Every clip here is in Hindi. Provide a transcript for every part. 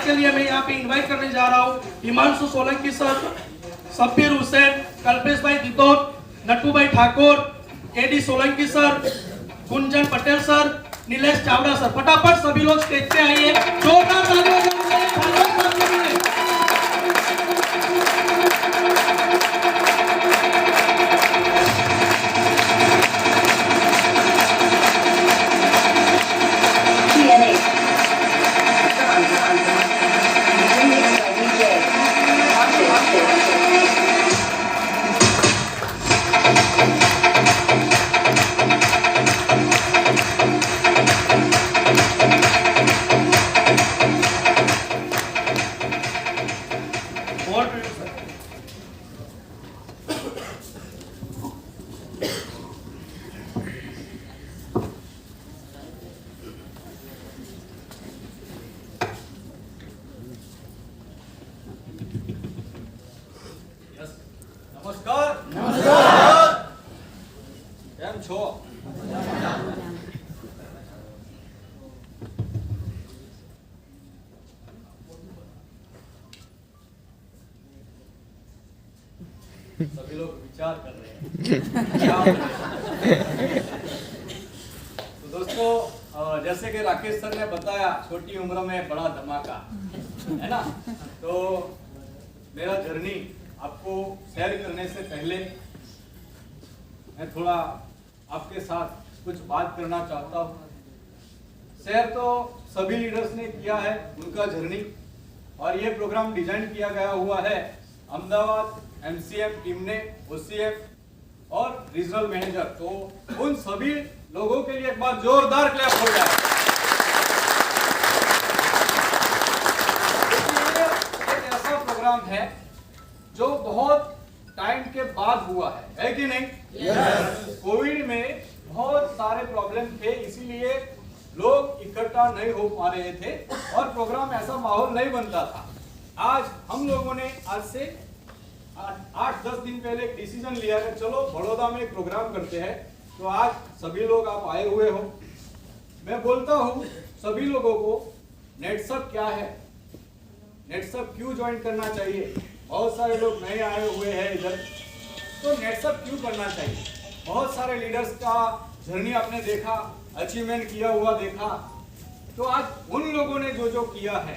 के लिए मैं यहाँ पे इनवाइट करने जा रहा हूँ हिमांशु सोलंकी सर, सब्बीर हुसैन, कल्पेश भाई दितोत, नट्टू भाई Thakur, A D Solanki sir, Gunjan Patel sir, Nilesh Chavda sir. फटाफट सभी लोग स्टेज पे आइए, जोरदार तालियों से सभी लोग विचार कर रहे हैं। तो दोस्तों, जैसे कि राकेश सर ने बताया, छोटी उम्र में बड़ा धमाका, है ना। तो मेरा जर्नी आपको शेयर करने से पहले मैं थोड़ा आपके साथ कुछ बात करना चाहता हूँ। शेयर तो सभी लीडर्स ने किया है उनका जर्नी, और ये प्रोग्राम डिजाइन किया गया हुआ है अहमदाबाद एमसीएम टीम ने, ओसीएम और रीजनल मैनेजर। तो उन सभी लोगों के लिए एक बार जोरदार क्लैप हो जाए। एक ऐसा प्रोग्राम है जो बहुत टाइम के बाद हुआ है कि नहीं? कोविड में बहुत सारे प्रॉब्लम थे, इसीलिए लोग इकट्ठा नहीं हो पा रहे थे और प्रोग्राम ऐसा माहौल नहीं बनता था। आज हम लोगों ने आज से 8-10 दिन पहले एक डिसीजन लिया कि चलो बड़ौदा में एक प्रोग्राम करते हैं। तो आज सभी लोग आप आए हुए हो। मैं बोलता हूँ सभी लोगों को, नेटसप क्या है, नेटसप क्यों ज्वाइन करना चाहिए। बहुत सारे लोग नए आए हुए हैं इधर, तो नेटसप क्यों करना चाहिए। बहुत सारे लीडर्स का जर्नी आपने देखा, अचीवमेंट किया हुआ देखा। तो आज उन लोगों ने जो जो किया है,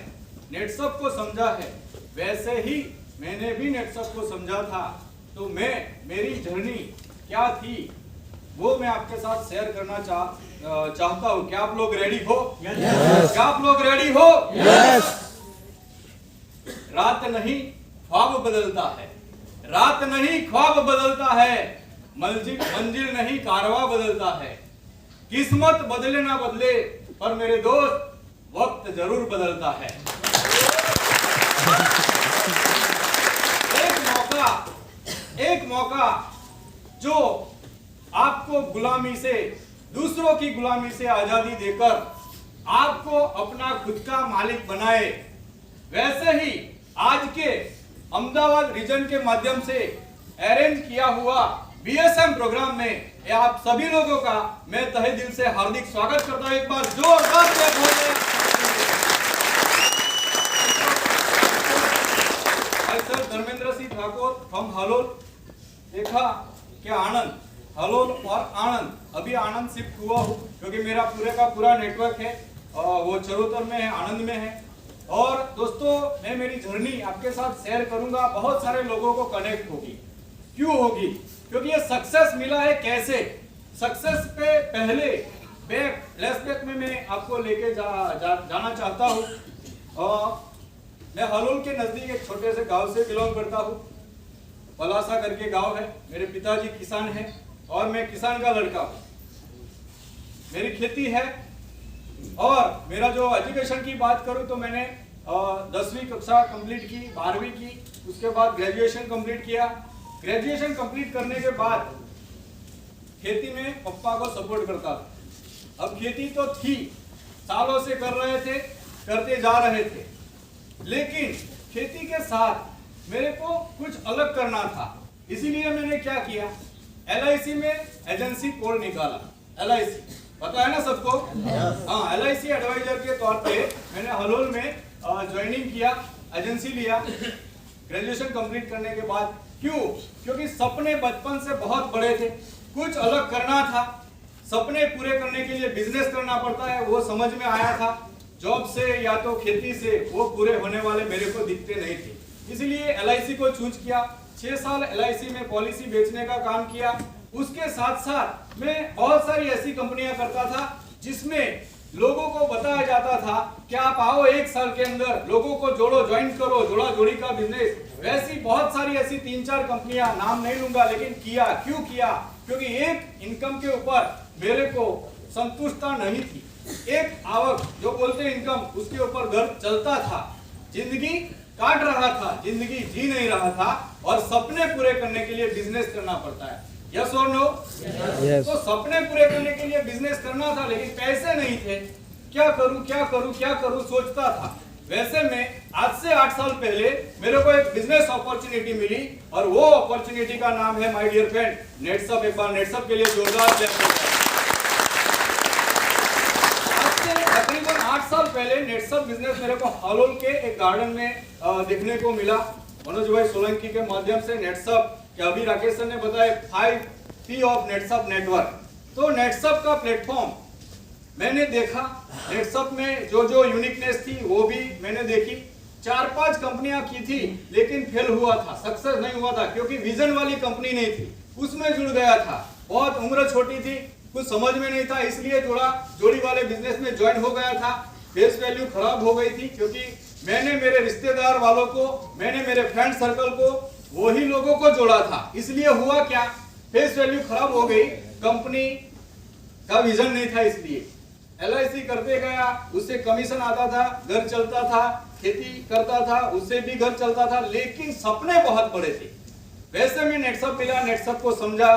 नेटसप को समझा है, वैसे ही मैंने भी नेटसप को समझा था। तो मेरी जर्नी क्या थी वो मैं आपके साथ शेयर करना चाहता हूँ। क्या आप लोग रेडी हो? yes. क्या आप लोग रेडी हो? yes. रात नहीं ख्वाब बदलता है, रात नहीं ख्वाब बदलता है, मंजिल नहीं कारवा बदलता है। किस्मत बदले ना बदले पर मेरे दोस्त वक्त जरूर बदलता है। एक मौका जो आपको गुलामी से, दूसरों की गुलामी से आजादी देकर आपको अपना खुद का मालिक बनाए, वैसे ही आज के अहमदाबाद रीजन के माध्यम से अरेंज किया हुआ बीएसएम प्रोग्राम में आप सभी लोगों का मैं तहे दिल से हार्दिक स्वागत करता हूं। एक बार जोरदार से बोलिए। Sir Dharmendra Singh Thakur from Halol. देखा कि आनंद, हलोल और आनंद, अभी आनंद शिफ्ट हुआ हूँ क्योंकि मेरा पूरे का पूरा नेटवर्क है वो चरोतर में है, आनंद में है। और दोस्तों, मैं मेरी जर्नी आपके साथ शेयर करूंगा। बहुत सारे लोगों को कनेक्ट होगी। क्यों होगी? क्योंकि ये सक्सेस मिला है कैसे। सक्सेस पे पहले फ्लैशबैक में मैं आपको लेके जाना चाहता हूँ। मैं हलोल के नजदीक एक छोटे से गांव से बिलोंग करता हूँ। पलासा करके गांव है। मेरे पिताजी किसान हैं और मैं किसान का लड़का हूँ। मेरी खेती है और मेरा जो एजुकेशन की बात करूँ तो मैंने 10वीं कक्षा कंप्लीट की, 12वीं की, उसके बाद ग्रेजुएशन कंप्लीट किया। ग्रेजुएशन कंप्लीट करने के बाद खेती में पापा को सपोर्ट करता था। अब खेती तो थी, सालों से कर रहे थे, करते जा रहे थे, लेकिन खेती के साथ मेरे को कुछ अलग करना था। इसीलिए मैंने क्या किया, LIC में एजेंसी कोड निकाला। LIC पता है ना सबको? हाँ, LIC एडवाइजर के तौर पे मैंने हलोल में ज्वाइनिंग किया, एजेंसी लिया ग्रेजुएशन कंप्लीट करने के बाद। क्यों? क्योंकि सपने बचपन से बहुत बड़े थे, कुछ अलग करना था। सपने पूरे करने के लिए बिजनेस करना पड़ता है, वो समझ में आया था। जॉब से या तो खेती से वो पूरे होने वाले मेरे को दिखते नहीं थे, इसलिए LIC को चूज किया। 6 साल LIC में पॉलिसी बेचने का काम किया। उसके साथ साथ मैं बहुत सारी ऐसी कंपनियां करता था जिसमें लोगों को बताया जाता था कि आप आओ 1 साल के अंदर लोगों को जोड़ो, ज्वाइन करो, जोड़ा जोड़ी का बिजनेस। वैसी बहुत सारी ऐसी 3-4 कंपनियां, नाम नहीं लूंगा, लेकिन किया। क्यों किया? क्योंकि एक इनकम के ऊपर मेरे को संतुष्टता नहीं थी। एक आवक जो बोलते हैं इनकम, उसके ऊपर घर चलता था, जिंदगी काट रहा था, जिंदगी जी नहीं रहा था। और सपने पूरे करने के लिए बिजनेस करना पड़ता है। यस और नो? Yes. तो सपने पूरे करने के लिए बिजनेस करना था, लेकिन पैसे नहीं थे। क्या करूं क्या करूं क्या करूं सोचता था। वैसे में आज से 8 साल पहले मेरे को एक बिजनेस अपॉर्चुनिटी मिली, और वो अपॉर्चुनिटी का नाम है माय डियर फ्रेंड नेटसप। एक बार नेटसप के लिए जोरदार क्लैप हो जाए। तकरीबन 8 साल पहले नेटसप बिजनेस मेरे को हालोल के एक गार्डन में देखने को मिला। मनोज भाई सोलंकी के माध्यम से नेटसप, कि अभी राकेश सर ने बताया 5P ऑफ नेटसप नेटवर्क। तो नेटसप का प्लेटफॉर्म मैंने देखा। नेटसप में जो जो यूनिकनेस थी वो भी मैंने देखी। 4-5 कंपनियां की थी, लेकिन फेल हुआ था, सक्सेस नहीं हुआ था, क्योंकि विजन वाली कंपनी नहीं थी। उसमें जुड़ गया था, बहुत उम्र छोटी थी, कुछ समझ में नहीं था, इसलिए जोड़ी वाले बिजनेस में ज्वाइन हो गया था। फेस वैल्यू खराब हो गई थी, क्योंकि मैंने मेरे रिश्तेदार वालों को, मैंने मेरे फ्रेंड सर्कल को, वही लोगों को जोड़ा था। इसलिए हुआ क्या, फेस वैल्यू खराब हो गई, कंपनी का विजन नहीं था। इसलिए LIC करते गया, उससे कमीशन आता था, घर चलता था, खेती करता था, उससे भी घर चलता था, लेकिन सपने बहुत बड़े थे। वैसे में नेटसप मिला, नेटसप को समझा,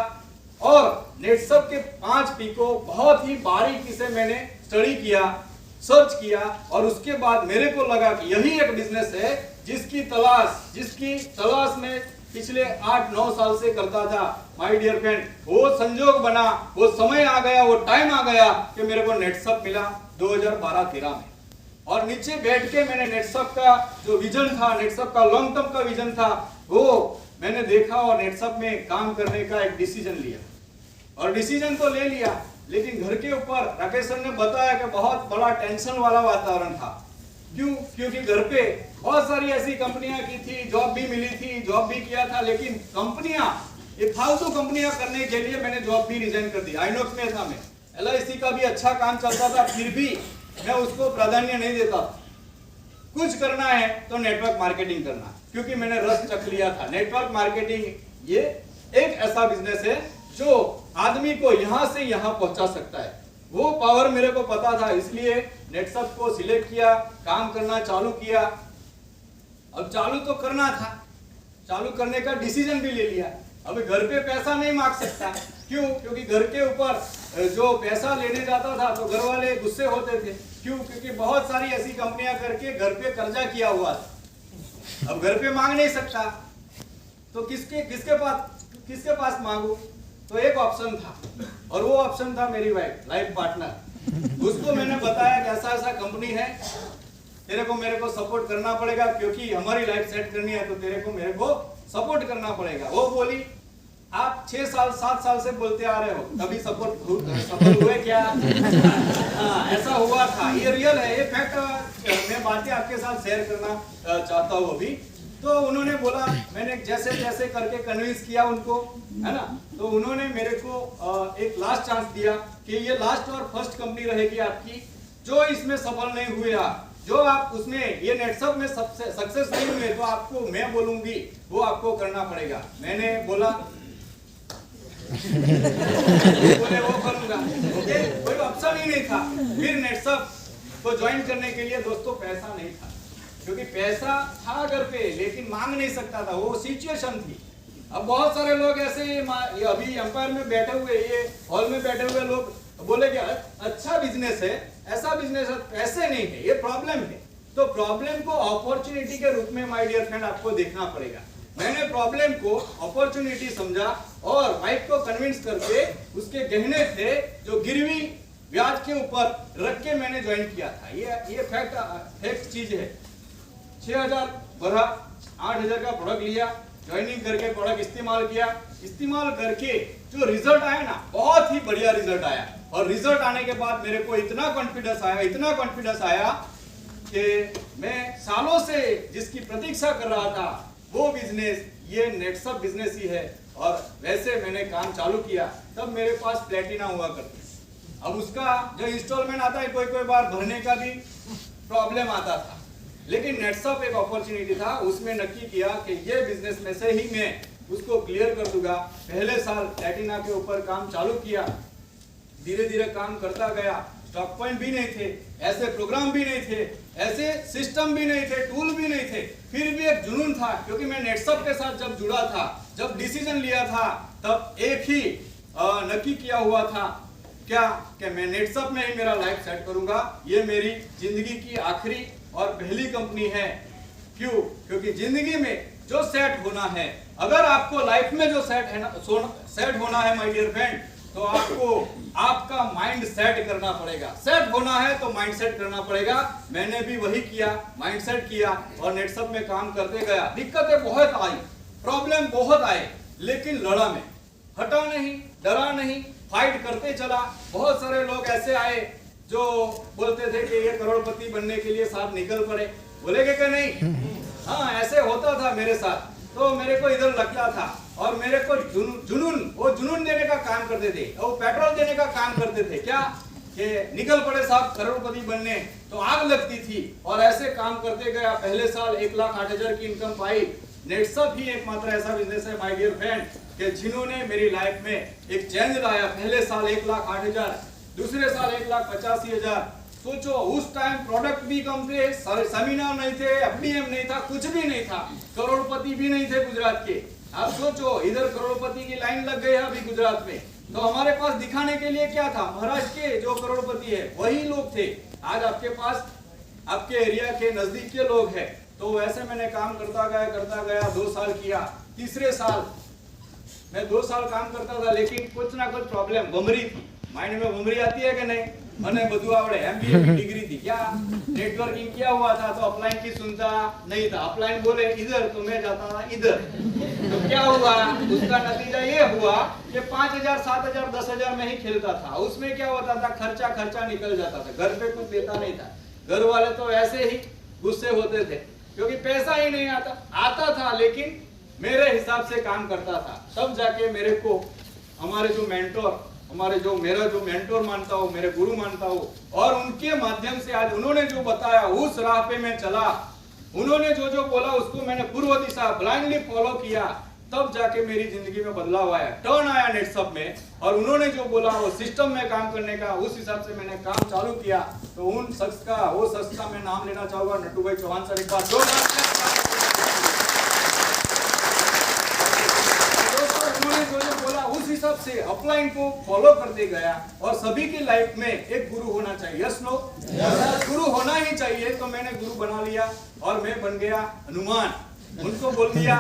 और नेटसप के 5P को बहुत ही बारीकी से मैंने स्टडी किया, सर्च किया, और उसके बाद मेरे को लगा कि यही एक बिजनेस है जिसकी तलाश में पिछले 8-9 साल से करता था। माय डियर फ्रेंड, वो संजोग बना, वो समय आ गया, वो टाइम आ गया कि मेरे को नेटसप मिला 2012-13 में। और नीचे बैठ के मैंने नेटसप का जो विजन था, नेटसप का लॉन्ग टर्म का विजन था, वो मैंने देखा, और नेटसप में काम करने का एक डिसीजन लिया। और डिसीजन तो ले लिया, लेकिन घर के ऊपर राकेश सर ने बताया कि बहुत बड़ा टेंशन वाला वातावरण था। क्यों? क्योंकि घर पे बहुत सारी ऐसी कंपनियां की थी, जॉब भी मिली थी, जॉब भी किया था, लेकिन कंपनियां, ये फालतू कंपनियां करने के लिए मैंने जॉब भी रिजाइन कर दी। आइनॉक्स में था मैं, LIC का भी अच्छा काम चलता था, फिर भी मैं उसको प्राधान्य नहीं देता। कुछ करना है तो नेटवर्क मार्केटिंग करना, क्योंकि मैंने रस चख लिया था। नेटवर्क मार्केटिंग ये एक ऐसा बिजनेस है जो आदमी को यहां से यहां पहुंचा सकता है, वो पावर मेरे को पता था। इसलिए नेटसप को सिलेक्ट किया, काम करना चालू किया। अब चालू तो करना था, चालू करने का डिसीजन भी ले लिया। अब घर पे पैसा नहीं मांग सकता। क्यों? क्योंकि घर के ऊपर जो पैसा लेने जाता था तो घर वाले गुस्से होते थे। क्यों? क्योंकि बहुत सारी ऐसी कंपनियां करके घर पे कर्जा किया हुआ था। अब घर पे मांग नहीं सकता, तो किसके पास मांगू? तो एक ऑप्शन था, और वो ऑप्शन था मेरी वाइफ, लाइफ पार्टनर। उसको मैंने बताया कि ऐसा ऐसा कंपनी है, तेरे को मेरे को सपोर्ट करना पड़ेगा, क्योंकि हमारी लाइफ सेट करनी है, तो तेरे को मेरे को सपोर्ट करना पड़ेगा। वो बोली, आप 6 साल 7 साल से बोलते आ रहे हो, कभी सफल हुए क्या? ऐसा हुआ था, ये रियल है, ये फैक्ट मैं बातें आपके साथ शेयर करना चाहता हूँ अभी। तो उन्होंने बोला, मैंने जैसे जैसे करके कन्विंस किया उनको, है ना, तो उन्होंने मेरे को एक लास्ट चांस दिया कि ये लास्ट और फर्स्ट कंपनी रहेगी आपकी, जो इसमें सफल नहीं हुए आप, जो आप उसमें ये नेटसप में सक्सेस नहीं हुए, तो आपको मैं बोलूंगी वो आपको करना पड़ेगा। मैंने बोला बोले वो करूंगा, ओके, कोई ऑप्शन ही नहीं था। फिर नेटसप को ज्वाइन करने के लिए दोस्तों पैसा नहीं था, क्योंकि पैसा था घर पे, लेकिन मांग नहीं सकता था, वो सिचुएशन थी। अब बहुत सारे लोग ऐसे ये अभी एम्पायर में बैठे हुए, ये हॉल में बैठे हुए लोग बोले कि अच्छा बिजनेस है, ऐसा बिजनेस है, पैसे नहीं है, ये प्रॉब्लम है। तो प्रॉब्लम को अपॉर्चुनिटी के रूप में माय डियर फ्रेंड आपको देखना पड़ेगा। मैंने प्रॉब्लम को अपॉर्चुनिटी समझा, और वाइफ को कन्विंस करके उसके गहने थे जो गिरवी ब्याज के ऊपर रख के मैंने ज्वाइन किया था। ये फैक्ट चीज है। 6000 भरा, 8000 का प्रोडक्ट लिया, ज्वाइनिंग करके प्रोडक्ट इस्तेमाल किया, इस्तेमाल करके जो रिजल्ट आया ना, बहुत ही बढ़िया रिजल्ट आया। और रिजल्ट आने के बाद मेरे को इतना कॉन्फिडेंस आया कि मैं सालों से जिसकी प्रतीक्षा कर रहा था वो बिजनेस, ये नेटसप बिजनेस ही है। और वैसे मैंने काम चालू किया, तब मेरे पास प्लेटिना हुआ करती। अब उसका जो इंस्टॉलमेंट आता है कोई बार भरने का भी प्रॉब्लम आता था, लेकिन नेटसप एक अपॉर्चुनिटी था, उसमें नक्की किया कि ये बिजनेस में से ही मैं उसको क्लियर कर दूंगा। पहले साल प्लेटिना के ऊपर काम चालू किया, धीरे धीरे काम करता गया। स्टॉक पॉइंट भी नहीं थे, ऐसे प्रोग्राम भी नहीं थे, ऐसे सिस्टम भी नहीं थे, टूल भी नहीं थे, फिर भी एक जुनून था। क्योंकि मैं नेटसप के साथ जब जुड़ा था, जब डिसीजन लिया था, तब एक ही नक्की किया हुआ था, क्या कि मैं नेटसप में ही मेरा लाइफ सेट करूंगा। ये मेरी जिंदगी की आखिरी और पहली कंपनी है। क्यों? क्योंकि जिंदगी में जो सेट होना है, अगर आपको लाइफ में जो सेट होना है माय डियर फ्रेंड, तो आपको आपका माइंड सेट करना पड़ेगा। सेट होना है तो माइंड सेट करना पड़ेगा। मैंने भी वही किया, माइंड सेट किया और नेटसप में काम करते गया। दिक्कतें बहुत आई, प्रॉब्लम बहुत आए, लेकिन लड़ा मैं, हटा नहीं, डरा नहीं, फाइट करते चला। बहुत सारे लोग ऐसे आए जो बोलते थे कि ये करोड़पति बनने के लिए साथ निकल पड़े, बोलेगे कि नहीं? हाँ, ऐसे होता था मेरे साथ। तो मेरे को इधर लगता था और मेरे को जुनून देने का काम करते थे, वो पेट्रोल देने का काम करते थे। क्या कि निकल पड़े साहब करोड़पति बनने, तो आग लगती थी। और ऐसे काम करते गया। पहले साल 1,08,000 की इनकम पाई। नेटसप ही एकमात्र ऐसा बिजनेस है माय डियर फ्रेंड कि जिन्होंने मेरी लाइफ में एक चेंज लाया। पहले साल 1,08,000, दूसरे साल 1,85,000। सोचो, उस टाइम प्रोडक्ट भी कम थे, सेमिनार नहीं थे, एफडीएम नहीं था, कुछ भी नहीं था, करोड़पति भी नहीं थे गुजरात के। आप सोचो, इधर करोड़पति की लाइन लग गई है अभी गुजरात में। तो हमारे पास दिखाने के लिए क्या था? महाराष्ट्र के जो करोड़पति है वही लोग थे। आज आपके पास आपके एरिया के नजदीक के लोग हैं। तो वैसे मैंने काम करता गया 2 साल किया। तीसरे साल मैं 2 साल काम करता था, लेकिन कुछ ना कुछ प्रॉब्लम, बमरी थी। माइंड में बमरी आती है कि नहीं? मैंने બધું આવડે, एमबीए की डिग्री थी, क्या नेटवर्किंग किया हुआ था, तो अपलाइन की सुनता नहीं था। अपलाइन बोले इधर तो मैं जाता था इधर। तो क्या हुआ? उसका नतीजा ये हुआ कि 5,000, 7,000, 10,000 में ही खेलता था। उसमें क्या होता था? खर्चा निकल जाता था, घर पे कुछ देता नहीं था। घर वाले तो ऐसे ही गुस्से होते थे, क्योंकि पैसा ही नहीं आता था, लेकिन मेरे हिसाब से काम करता था। तब जाके मेरे को मेरा जो मेंटोर मानता हूँ, मेरे गुरु मानता हूँ, और उनके माध्यम से आज उन्होंने जो बताया उस राह पे मैं चला। उन्होंने जो बोला उसको मैंने पूर्व दिशा ब्लाइंडली फॉलो किया। तब जाके मेरी जिंदगी में बदलाव आया, टर्न आया नेटसप में। और उन्होंने जो बोला वो सिस्टम में काम करने का, उस हिसाब से मैंने काम चालू किया। तो वो शख्स का मैं नाम लेना चाहूंगा, नट्टू भाई चौहान सर। एक बार जो बोला उस हिसाब से अपलाइन को फॉलो करते गया। और सभी की लाइफ में एक गुरु होना चाहिए। Yes no? गुरु होना ही चाहिए। तो मैंने गुरु बना लिया और मैं बन गया हनुमान। उनको बोल दिया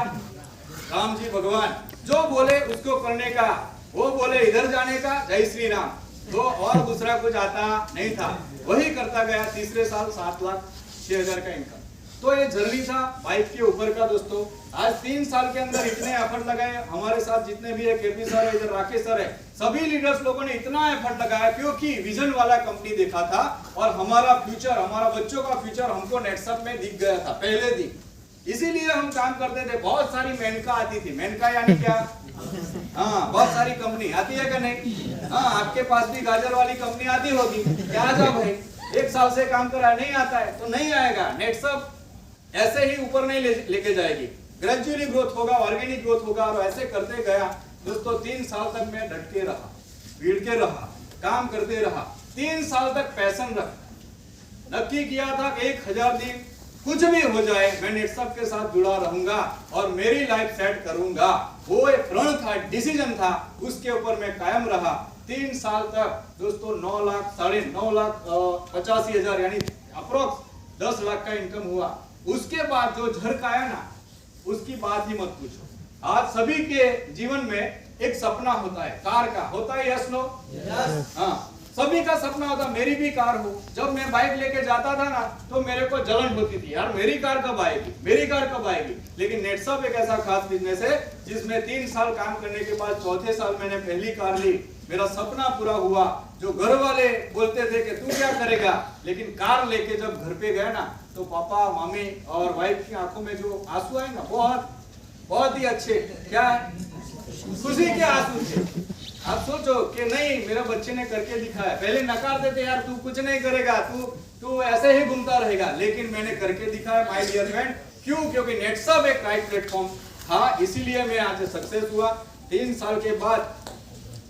राम जी भगवान, जो बोले उसको करने का। वो बोले इधर जाने का, जय श्री राम। तो और दूसरा कुछ आता नहीं था, वही करता गया। तीसरे साल 7,06,000 का इनकम। तो ये जर्नी था बाइक के ऊपर का दोस्तों। आज 3 साल के अंदर इतने एफर्ट लगाए। हमारे साथ जितने भी है, केपी सर है, इधर राकेश सर है, सभी लीडर्स लोगों ने इतना एफर्ट लगाया, क्योंकि विजन वाला कंपनी देखा था। और हमारा फ्यूचर, हमारा बच्चों का फ्यूचर हमको नेटसप में दिख गया था पहले दिन। इसीलिए हम काम करते थे। बहुत सारी मेनका आती थी। मेनका यानी क्या? हाँ, बहुत सारी कंपनी आती है कि नहीं? हाँ, आपके पास भी गाजर वाली कंपनी आती होगी। क्या जा भाई, 1 साल से काम कर रहा है, नहीं आता है तो नहीं आएगा। नेटसप ऐसे ही ऊपर नहीं लेके जाएगी, ग्रेजुअली ग्रोथ होगा, ऑर्गेनिक ग्रोथ होगा। और ऐसे करते गया दोस्तों। 3 साल तक मैं डट के रहा, भीड़ के रहा, काम करते रहा। 3 साल तक पैशन रखा। नक्की किया था कि 1,000 दिन कुछ भी हो जाए, मैं नेटसप के साथ जुड़ा रहूंगा और मेरी लाइफ सेट करूंगा। वो एक प्रण था, डिसीजन था, उसके ऊपर मैं कायम रहा। 3 साल तक दोस्तों 9 लाख, 9.5 लाख 85,000 यानी अप्रोक्स 10 लाख का इनकम हुआ। उसके बाद जो झड़क आया ना, उसकी बात ही मत पूछो। आज सभी के जीवन में एक सपना होता है, कार का होता है। Yes no? हाँ, सभी का सपना होता मेरी भी कार हो। जब मैं बाइक लेके जाता था ना तो मेरे को जलन होती थी, यार मेरी कार कब आएगी, मेरी कार कब आएगी। लेकिन नेटसप एक ऐसा खास बिजनेस है जिसमें 3 साल काम करने के बाद चौथे साल मैंने पहली कार ली, मेरा सपना पूरा हुआ। जो घर वाले बोलते थे कि तू क्या करेगा, लेकिन कार लेके जब घर पे गए ना तो पापा मम्मी और वाइफ की आंखों में जो आंसू आए ना बहुत ही अच्छे, क्या है, खुशी के आंसू थे। आप सोचो कि नहीं मेरे बच्चे ने करके दिखाया। पहले नकार देते यार तू कुछ नहीं करेगा, तू ऐसे ही घूमता रहेगा, लेकिन मैंने करके दिखाया माय डियर फ्रेंड। क्यों? क्योंकि नेटसप एक राइट प्लेटफॉर्म था, इसीलिए मैं आज सक्सेस हुआ। 3 साल के बाद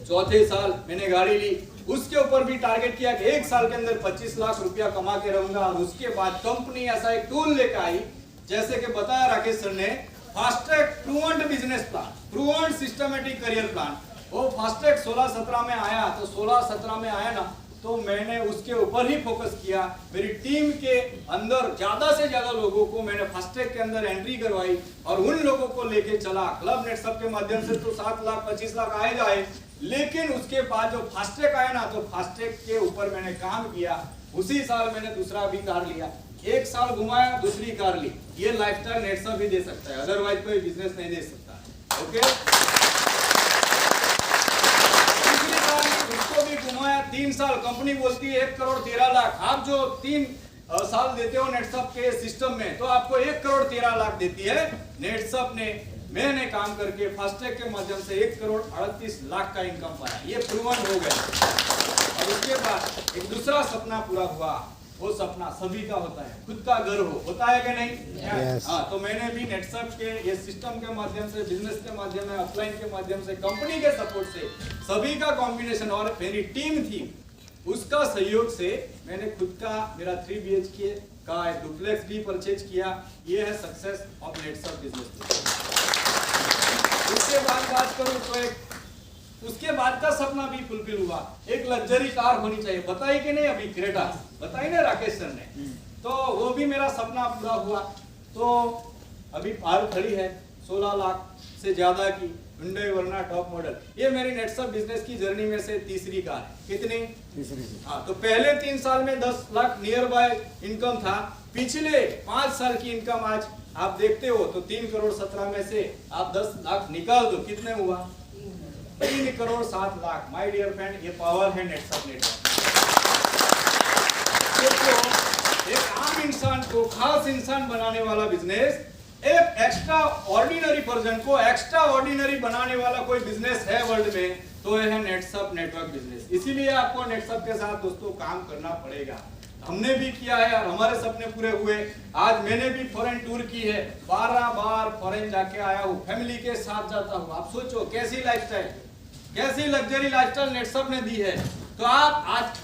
चौथे साल मैंने गाड़ी ली, उसके ऊपर भी टारगेट किया कि 1 साल के अंदर 25 लाख रुपया कमा के रहूंगा। और उसके बाद कंपनी ऐसा एक टूल लेकर आई, जैसे कि बताया राकेश सर ने, fast track prudent business plan, prudent systematic career plan. वो फास्ट्रैक 16-17 में आया, तो 16-17 में आया ना तो मैंने उसके ऊपर ही फोकस किया। मेरी टीम के अंदर ज्यादा से ज्यादा लोगों को मैंने फास्ट्रैक के अंदर एंट्री करवाई और उन लोगों को लेके चला। क्लब नेटसप के माध्यम से तो 7 लाख 25 लाख आए जाए, लेकिन उसके बाद जो फास्ट्रैक आया ना तो फास्ट्रैक के ऊपर मैंने काम किया। उसी साल मैंने दूसरा भी कार लिया, 1 साल घुमाया, दूसरी कार ली। ये लाइफस्टाइल नेटसप ही दे सकता है, अदरवाइज कोई बिजनेस नहीं दे सकता। ओके, उसको भी घुमाया 3 साल। कंपनी बोलती है 1 करोड़ 13 लाख। आप जो 3 साल देते हो नेटसप के सिस्टम में तो आपको 1 करोड़ 13 लाख देती है नेटसप ने। मैंने काम करके फास्ट्रैक के माध्यम से 1 करोड़ 38 लाख का इनकम पाया, ये प्रूवन हो गया। और उसके बाद एक दूसरा सपना पूरा हुआ। वो सपना सभी का होता है, खुद का घर होता है कि नहीं? हाँ, तो मैंने भी नेटसप के ये सिस्टम के माध्यम से, बिजनेस के माध्यम से, अपलाइन के माध्यम से, कंपनी के सपोर्ट से, सभी का कॉम्बिनेशन और मेरी टीम थी उसका सहयोग से मैंने खुद का मेरा 3 BHK का एक डुप्लेक्स भी परचेज किया। ये है सक्सेस ऑफ नेटसप बिजनेस। उसके बाद बात करूं तो उसके बाद का सपना भी फुलफिल हुआ। एक लग्जरी कार होनी चाहिए, बताई कि नहीं? अभी क्रेटा बताई ना राकेश सर ने, तो वो भी मेरा सपना पूरा हुआ। तो अभी कार खड़ी है 16 लाख से ज्यादा की Hyundai Verna टॉप मॉडल। ये मेरी नेटसप बिजनेस की जर्नी में से तीसरी कार है। कितनी? तीसरी। हाँ, तो पहले 3 साल में 10 लाख नियर बाय इनकम था। पिछले 5 साल की इनकम आज आप देखते हो तो 3 करोड़ 17 में से आप 10 लाख निकाल दो, कितने हुआ? 3 crore 7 lakh. My dear friend, ये पावर है नेटसप नेटवर्क। एक आम इंसान को खास इंसान बनाने वाला बिजनेस, एक एक्स्ट्रा ऑर्डिनरी पर्सन को एक्स्ट्रा ऑर्डिनरी बनाने वाला कोई बिजनेस है वर्ल्ड में तो यह है नेटसप नेटवर्क बिजनेस। इसीलिए आपको नेटसप के साथ दोस्तों काम करना पड़ेगा। हमने भी किया है और हमारे सपने पूरे हुए। आज मैंने भी फॉरेन टूर की है, 12 बार फॉरेन जाके आया हूँ, फैमिली के साथ जाता हूँ। आप सोचो कैसी लाइफस्टाइल, कैसी लग्जरी लाइफस्टाइल नेटसप ने दी है। तो आप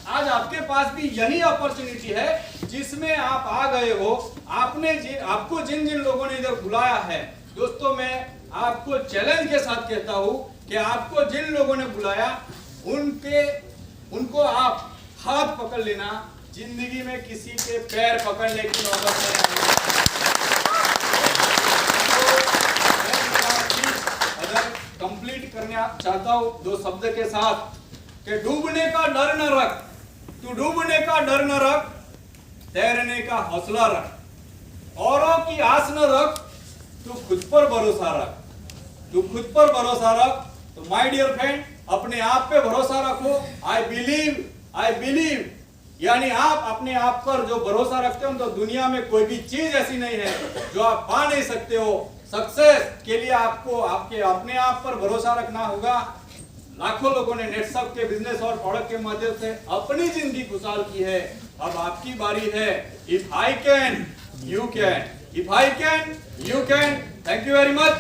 आज आपके पास भी यही अपॉर्चुनिटी है जिसमें आप आ गए हो। आपको जिन जिन लोगों ने इधर बुलाया है दोस्तों, मैं आपको चैलेंज के साथ कहता हूं कि आपको जिन लोगों ने बुलाया उनको आप हाथ पकड़ लेना। जिंदगी में किसी के पैर पकड़ने की नौबत नहीं आएगी। अगर कंप्लीट करना चाहता हूं 2 शब्द के साथ कि डूबने का डर न रख, तू डूबने का डर न रख, तैरने का हौसला रख, औरों की आस न रख, तू खुद पर भरोसा रख, तू खुद पर भरोसा रख। तो माय डियर फ्रेंड, अपने आप पे भरोसा रखो। आई बिलीव यानी आप अपने आप पर जो भरोसा रखते हो तो दुनिया में कोई भी चीज ऐसी नहीं है जो आप पा नहीं सकते हो। सक्सेस के लिए आपको आपके अपने आप पर भरोसा रखना होगा। लाखों लोगों ने नेटसप के बिजनेस और प्रोडक्ट के माध्यम से अपनी जिंदगी खुशहाल की है। अब आपकी बारी है। If I can you can, if I can you can. Thank you very much.